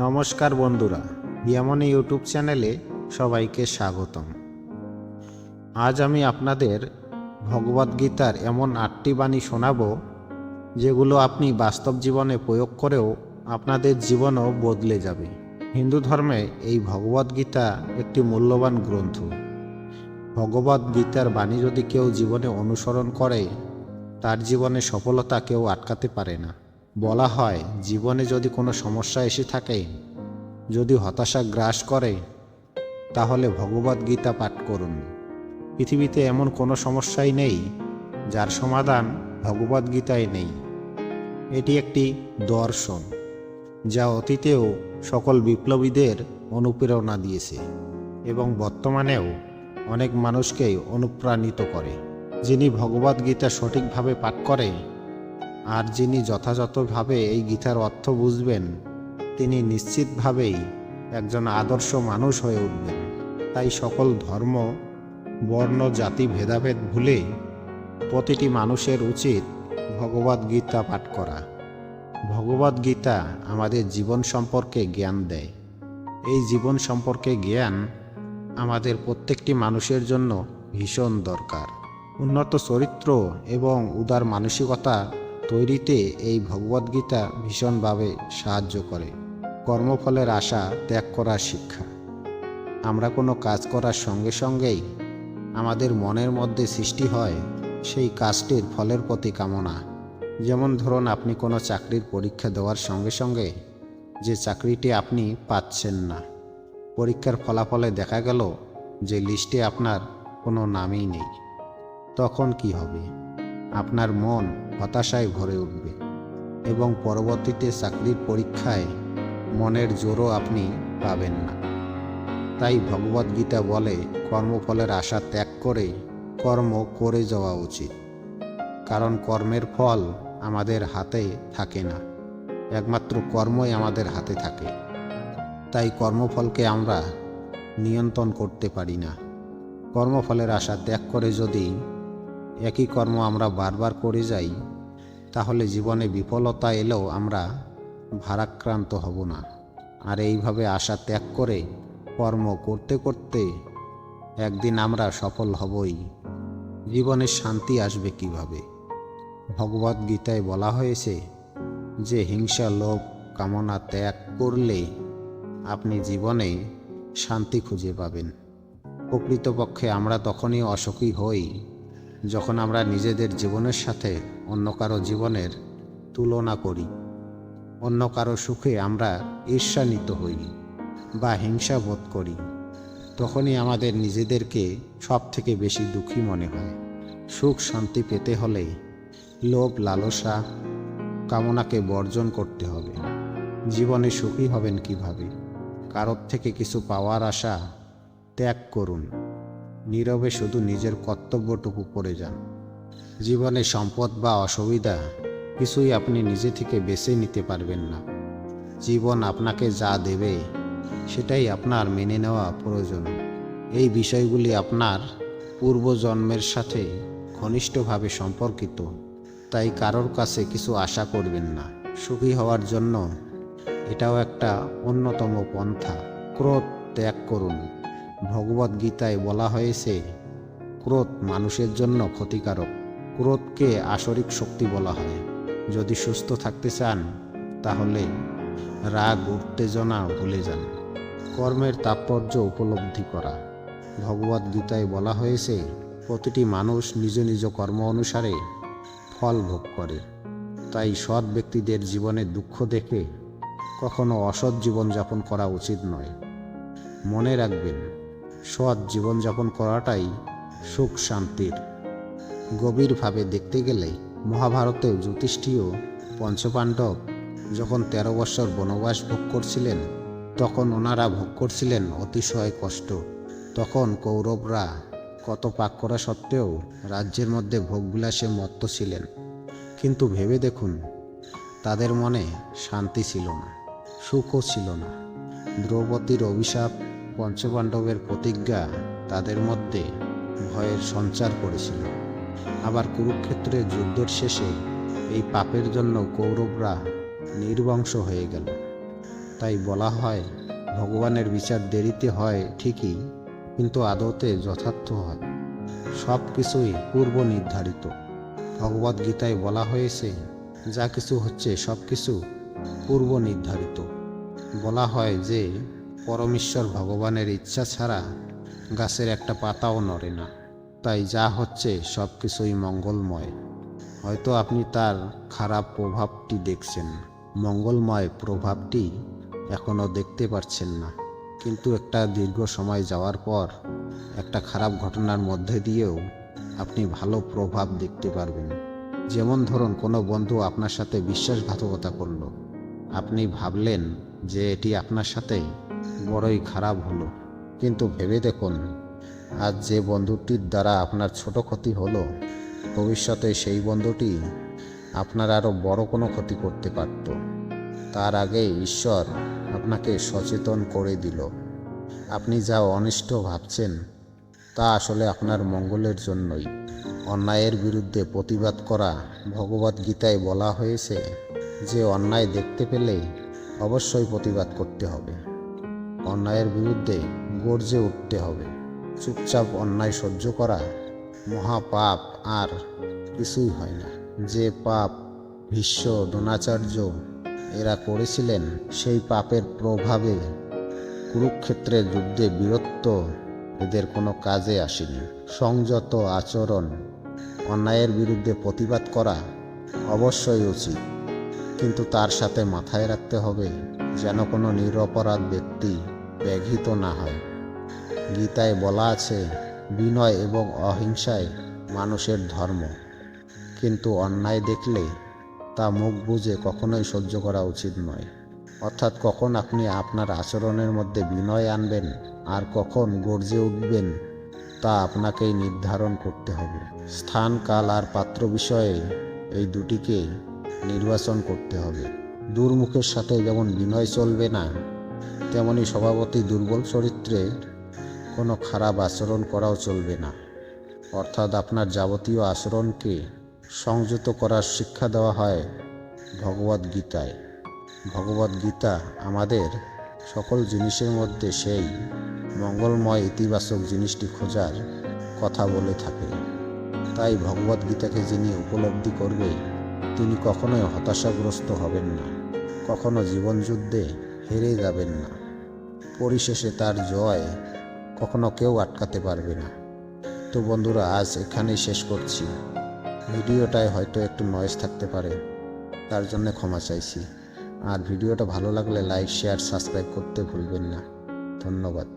নমস্কার বন্ধুরা, ইয়ামনি ইউটিউব চ্যানেলে সবাইকে স্বাগতম। আজ আমি আপনাদের ভগবদ্গীতার এমন 8টি বাণী শোনাব যেগুলো আপনি বাস্তব জীবনে প্রয়োগ করেও আপনাদের জীবনও বদলে যাবে। হিন্দু ধর্মে এই ভগবদ্গীতা একটি মূল্যবান গ্রন্থ। ভগবদ্গীতার বাণী যদি কেউ জীবনে অনুসরণ করে, তার জীবনে সফলতা কেউ আটকাতে পারে না। বলা হয়, জীবনে যদি কোনো সমস্যা এসে থাকে, যদি হতাশা গ্রাস করে, তাহলে ভগবদ্গীতা পাঠ করুন। পৃথিবীতে এমন কোনো সমস্যাই নেই যার সমাধান ভগবদ্গীতায় নেই। এটি একটি দর্শন যা অতীতেও সকল বিপ্লবীদের অনুপ্রেরণা দিয়েছে এবং বর্তমানেও অনেক মানুষকেই অনুপ্রাণিত করে। যিনি ভগবদ্গীতা সঠিকভাবে পাঠ করে আর যিনি যথাযথভাবে এই গীতার অর্থ বুঝবেন, তিনি নিশ্চিতভাবেই একজন আদর্শ মানুষ হয়ে উঠবেন। তাই সকল ধর্ম, বর্ণ, জাতি ভেদাভেদ ভুলে প্রতিটি মানুষের উচিত ভগবদ্গীতা পাঠ করা। ভগবদ্গীতা আমাদের জীবন সম্পর্কে জ্ঞান দেয়। এই জীবন সম্পর্কে জ্ঞান আমাদের প্রত্যেকটি মানুষের জন্য ভীষণ দরকার। উন্নত চরিত্র এবং উদার মানসিকতা তৈরিতে এই ভগবদ্গীতা ভীষণভাবে সাহায্য করে। কর্মফলের আশা ত্যাগ করার শিক্ষা। আমরা কোনো কাজ করার সঙ্গে সঙ্গেই আমাদের মনের মধ্যে সৃষ্টি হয় সেই কাজটির ফলের প্রতি কামনা। যেমন ধরুন, আপনি কোনো চাকরির পরীক্ষা দেওয়ার সঙ্গে সঙ্গে যে চাকরিটি আপনি পাচ্ছেন না, পরীক্ষার ফলাফলে দেখা গেল যে লিস্টে আপনার কোনো নামই নেই, তখন কি হবে? আপনার মন হতাশায় ভরে উঠবে এবং পরবর্তীতে চাকরির পরীক্ষায় মনের জোরও আপনি পাবেন না। তাই ভগবদ্গীতা বলে, কর্মফলের আশা ত্যাগ করে কর্ম করে যাওয়া উচিত। কারণ কর্মের ফল আমাদের হাতে থাকে না, একমাত্র কর্মই আমাদের হাতে থাকে। তাই কর্মফলকে আমরা নিয়ন্ত্রণ করতে পারি না। কর্মফলের আশা ত্যাগ করে যদি একই কর্ম আমরা বারবার করে যাই, তাহলে জীবনে বিফলতা এলেও আমরা ভারাক্রান্ত হব না। আর এইভাবে আশা ত্যাগ করে কর্ম করতে করতে একদিন আমরা সফল হবই। জীবনে শান্তি আসবে কিভাবে? ভগবদ্গীতায় বলা হয়েছে যে হিংসা, লোভ, কামনা ত্যাগ করলে আপনি জীবনে শান্তি খুঁজে পাবেন। প্রকৃতপক্ষে আমরা তখনই অসুখী হই যখন আমরা নিজেদের জীবনের সাথে অন্য কারো জীবনের তুলনা করি। অন্য কারো সুখে আমরা ঈর্ষান্বিত হই বা হিংসা বোধ করি। তখনই আমাদের নিজেদেরকে সব থেকে বেশি দুঃখী মনে হয়। সুখ শান্তি পেতে হলে লোভ, লালসা, কামনাকে বর্জন করতে হবে। জীবনে সুখী হবেন কিভাবে? কারোর থেকে কিছু পাওয়ার আশা ত্যাগ করুন। নীরবে শুধু নিজের কর্তব্যটুকু করে যান। জীবনে সম্পদ বা অসুবিধা কিছুই আপনি নিজে থেকে বেছে নিতে পারবেন না। জীবন আপনাকে যা দেবে সেটাই আপনার মেনে নেওয়া প্রয়োজন। এই বিষয়গুলি আপনার পূর্বজন্মের সাথে ঘনিষ্ঠভাবে সম্পর্কিত। তাই কারোর কাছে কিছু আশা করবেন না। সুখী হওয়ার জন্য এটাও একটা অন্যতম পন্থা। ক্রোধ ত্যাগ করুন। ভগবদ্গীতায় বলা হয়েছে, ক্রোধ মানুষের জন্য ক্ষতিকারক। ক্রোধকে আসরিক শক্তি বলা হয়। যদি সুস্থ থাকতে চান, তাহলে রাগ, উত্তেজনা ভুলে যান। কর্মের তাৎপর্য উপলব্ধি করা। ভগবদ্গীতায় বলা হয়েছে, প্রতিটি মানুষ নিজ নিজ কর্ম অনুসারে ফল ভোগ করে। তাই সৎ ব্যক্তিদের জীবনে দুঃখ দেখে কখনো অসৎ জীবনযাপন করা উচিত নয়। মনে রাখবেন, সৎ জীবনযাপন করাটাই সুখ শান্তির। গভীরভাবে দেখতে গেলে মহাভারতেও যুধিষ্ঠির, পঞ্চপাণ্ডব যখন 13 বছর বনবাস ভোগ করছিলেন, তখন ওনারা ভোগ করছিলেন অতিশয় কষ্ট। তখন কৌরবরা কত পাক করা সত্ত্বেও রাজ্যের মধ্যে ভোগবিলাসে মত্ত ছিলেন। কিন্তু ভেবে দেখুন, তাদের মনে শান্তি ছিল না, সুখও ছিল না। দ্রৌপদীর অভিশাপ, পঞ্চপাণ্ডবের প্রতিজ্ঞা তাদের মধ্যে ভয়ের সঞ্চার করেছিল। আবার কুরুক্ষেত্রের যুদ্ধের শেষে এই পাপের জন্য কৌরবরা নির্বংশ হয়ে গেল। তাই বলা হয় ভগবানের বিচার দেরিতে হয় ঠিকই, কিন্তু আদতে যথার্থ হয়। সব কিছুই পূর্ব নির্ধারিত। ভগবদ্গীতায় বলা হয়েছে যা কিছু হচ্ছে সব কিছু পূর্ব নির্ধারিত। বলা হয় যে পরমেশ্বর ভগবানের ইচ্ছা ছাড়া গাছের একটা পাতাও নড়ে না। তাই যা হচ্ছে সব কিছুই মঙ্গলময়। হয়তো আপনি তার খারাপ প্রভাবটি দেখছেন, মঙ্গলময় প্রভাবটি এখনও দেখতে পারছেন না। কিন্তু একটা দীর্ঘ সময় যাওয়ার পর একটা খারাপ ঘটনার মধ্যে দিয়েও আপনি ভালো প্রভাব দেখতে পারবেন। যেমন ধরুন, কোনো বন্ধু আপনার সাথে বিশ্বাসঘাতকতা করলো। আপনি ভাবলেন যে এটি আপনার সাথে বড়ই খারাপ হলো, কিন্তু ভেবে দেখুন আজ যে বন্ধুটির দ্বারা আপনার ছোট ক্ষতি হলো, ভবিষ্যতে সেই বন্ধুটি আপনার আরও বড় কোনো ক্ষতি করতে পারত। তার আগে ঈশ্বর আপনাকে সচেতন করে দিল আপনি যা অনিষ্ট ভাবছেন তা আসলে আপনার মঙ্গলের জন্যই। অন্যায়ের বিরুদ্ধে প্রতিবাদ করা। ভগবদ্গীতায় বলা হয়েছে যে অন্যায় দেখতে পেলে অবশ্যই প্রতিবাদ করতে হবে, অন্যায়ের বিরুদ্ধে গর্জে উঠতে হবে। চুপচাপ অন্যায় সহ্য করা মহাপাপ আর কিছুই হয় না। যে পাপ ভীষ্ম, দ্রোণাচার্য এরা করেছিলেন, সেই পাপের প্রভাবে কুরুক্ষেত্রের যুদ্ধে বীরত্ব এদের কোনো কাজে আসেনি। সংযত আচরণ, অন্যায়ের বিরুদ্ধে প্রতিবাদ করা অবশ্যই উচিত, কিন্তু তার সাথে মাথায় রাখতে হবে যেন কোনো নিরপরাধ ব্যক্তি ব্যাঘাত না হয়। গীতায় বলা আছে বিনয় এবং অহিংসায় মানুষের ধর্ম, কিন্তু অন্যায় দেখলে তা মুখ বুজে কখনোই সহ্য করা উচিত নয়। অর্থাৎ কখন আপনি আপনার আচরণের মধ্যে বিনয় আনবেন আর কখন গর্জে উঠবেন তা আপনাকেই নির্ধারণ করতে হবে। স্থান, কাল আর পাত্র বিষয়ে এই দুটিকে নির্বাচন করতে হবে। দুর্মুখের সাথে যেমন বিনয় চলবে না, তেমনি স্বভাবতই দুর্বল চরিত্রের কোনো খারাপ আচরণ করাও চলবে না। অর্থাৎ আপনার যাবতীয় আচরণকে সংযত করার শিক্ষা দেওয়া হয় ভগবদ্গীতায়। ভগবদ্গীতা আমাদের সকল জিনিসের মধ্যে সেই মঙ্গলময় ইতিবাচক জিনিসটি খোঁজার কথা বলে থাকে। তাই ভগবদ্গীতাকে যিনি উপলব্ধি করবে তিনি কখনোই হতাশাগ্রস্ত হবেন না, কখনো জীবনযুদ্ধে হেরে যাবেন না। পরিশেষে তার জয় কখনো কেউ আটকাতে পারবে না। তো বন্ধুরা, আজ এখানেই শেষ করছি। ভিডিওটায় হয়তো একটু নয়েজ থাকতে পারে, তার জন্য ক্ষমা চাইছি। আর ভিডিওটা ভালো লাগলে লাইক, শেয়ার, সাবস্ক্রাইব করতে ভুলবেন না। ধন্যবাদ।